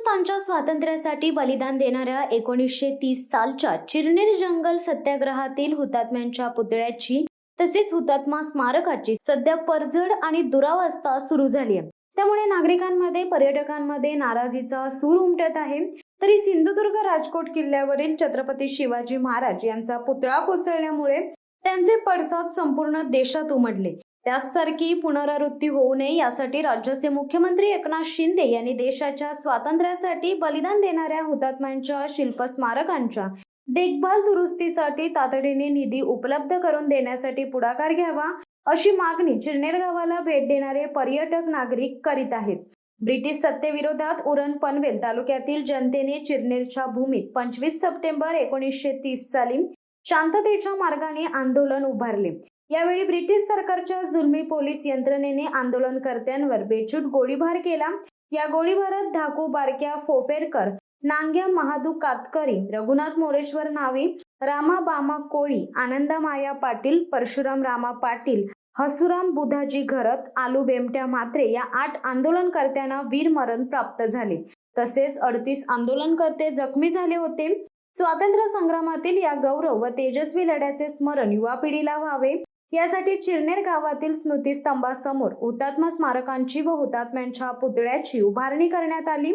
हिंदुस्थानच्या स्वातंत्र्यासाठी बलिदान देणाऱ्या 1930 सालच्या चिरनेर जंगल सत्याग्रहातील हुतात्म्यांच्या पुतळ्याची तसेच हुतात्मा स्मारकाची सध्या पडझड आणि दुरावस्था सुरू झाली आहे। त्यामुळे नागरिकांमध्ये पर्यटकांमध्ये नाराजीचा सूर उमटत आहे। तरी सिंधुदुर्ग राजकोट किल्ल्यावरील छत्रपती शिवाजी महाराज यांचा पुतळा कोसळल्यामुळे त्यांचे पडसाद संपूर्ण देशात उमटले। त्यासारखी पुनरावृत्ती होऊ नये यासाठी राज्याचे मुख्यमंत्री एकनाथ शिंदे यांनी देशाच्या स्वातंत्र्यासाठी बलिदान देणाऱ्या हुतात्म्यांच्या शिल्पस्मारकांच्या देखभाल दुरुस्तीसाठी तातडीने निधी उपलब्ध करून देण्यासाठी पुढाकार घ्यावा, अशी मागणी चिरनेर गावाला भेट देणारे पर्यटक नागरिक करीत आहेत। ब्रिटिश सत्तेविरोधात उरण पनवेल तालुक्यातील जनतेने चिरनेरच्या भूमीत 25 सप्टेंबर 1930 साली शांततेच्या मार्गाने आंदोलन उभारले। यावेळी ब्रिटिश सरकारच्या जुलमी पोलीस यंत्रणेने आंदोलनकर्त्यांवर बेछूट गोळीबार केला। या गोळीबारात धाकू बारक्या फोपेरकर, नांग्या महादू कातकरी, रघुनाथ मोरेश्वर नावी, रामा बामा कोळी, आनंदा माया पाटील, परशुराम रामा पाटील, हसुराम बुधाजी घरत, आलू बेमट्या म्हात्रे या 8 आंदोलनकर्त्यांना वीरमरण प्राप्त झाले। तसेच 38 आंदोलनकर्ते जखमी झाले होते। स्वातंत्र्य संग्रामातील या गौरव व तेजस्वी लढ्याचे स्मरण युवा पिढीला व्हावे यासाठी चिरनेर गावातील स्मृतिस्तंभासमोर हुतात्मा स्मारकांची व हुतात्म्यांच्या पुतळ्याची उभारणी करण्यात आली।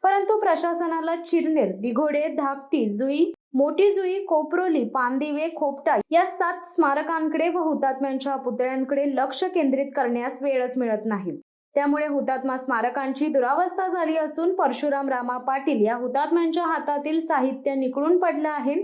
परंतु प्रशासनाला चिरनेर, दिघोडे, धाकटी, जुई, मोठी जुई, कोपरोली, पानदिवे, खोपटा या 7 स्मारकांकडे व हुतात्म्यांच्या पुतळ्यांकडे लक्ष केंद्रित करण्यास वेळच मिळत नाही। त्यामुळे हुतात्मा स्मारकांची दुरावस्था झाली असून परशुराम रामा पाटील या हुतात्म्यांच्या हातातील साहित्य निखळून पडलं आहे।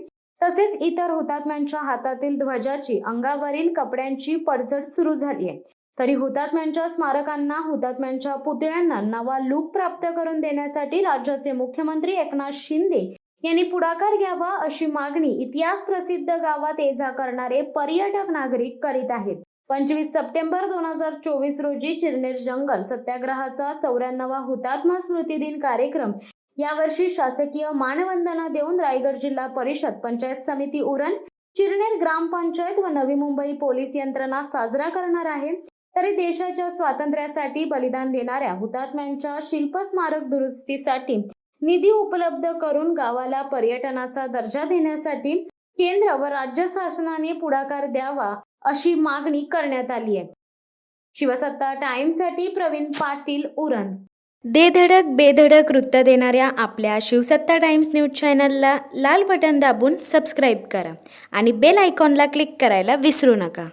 तसेच इतर हुतात्म्यांच्या हातातील ध्वजाची, अंगावरील कपड्यांची पडझड सुरू झाली आहे। तरी हुतात्म्यांच्या स्मारकांना, हुतात्म्यांच्या पुतळ्यांना नवा लूक प्राप्त करून देण्यासाठी राज्याचे मुख्यमंत्री एकनाथ शिंदे यांनी पुढाकार घ्यावा, अशी मागणी इतिहास प्रसिद्ध गावात ये-जा करणारे पर्यटक नागरिक करीत आहेत। 25 सप्टेंबर 2024 रोजी चिरनेर जंगल सत्याग्रहाचा 94वा हुतात्मा स्मृती दिन कार्यक्रम यावर्षी शासकीय मानवंदना देऊन रायगड जिल्हा परिषद, पंचायत समिती उरण, चिरनेर ग्रामपंचायत व नवी मुंबई पोलीस यंत्रणा साजरा करणार आहे। तरी देशाच्या स्वातंत्र्यासाठी बलिदान देणाऱ्या हुतात्म्यांच्या शिल्पस्मारक दुरुस्तीसाठी निधी उपलब्ध करून गावाला पर्यटनाचा दर्जा देण्यासाठी केंद्र व राज्य शासनाने पुढाकार द्यावा, अशी मागणी करण्यात आली आहे। शिवसत्ता टाइम्ससाठी प्रवीण पाटील, उरण। दे धडक बेधडक वृत्त देणाऱ्या आपल्या शिवसत्ता टाइम्स न्यूज चॅनलला लाल बटन दाबून सबस्क्राईब करा आणि बेल आयकॉनला क्लिक करायला विसरू नका।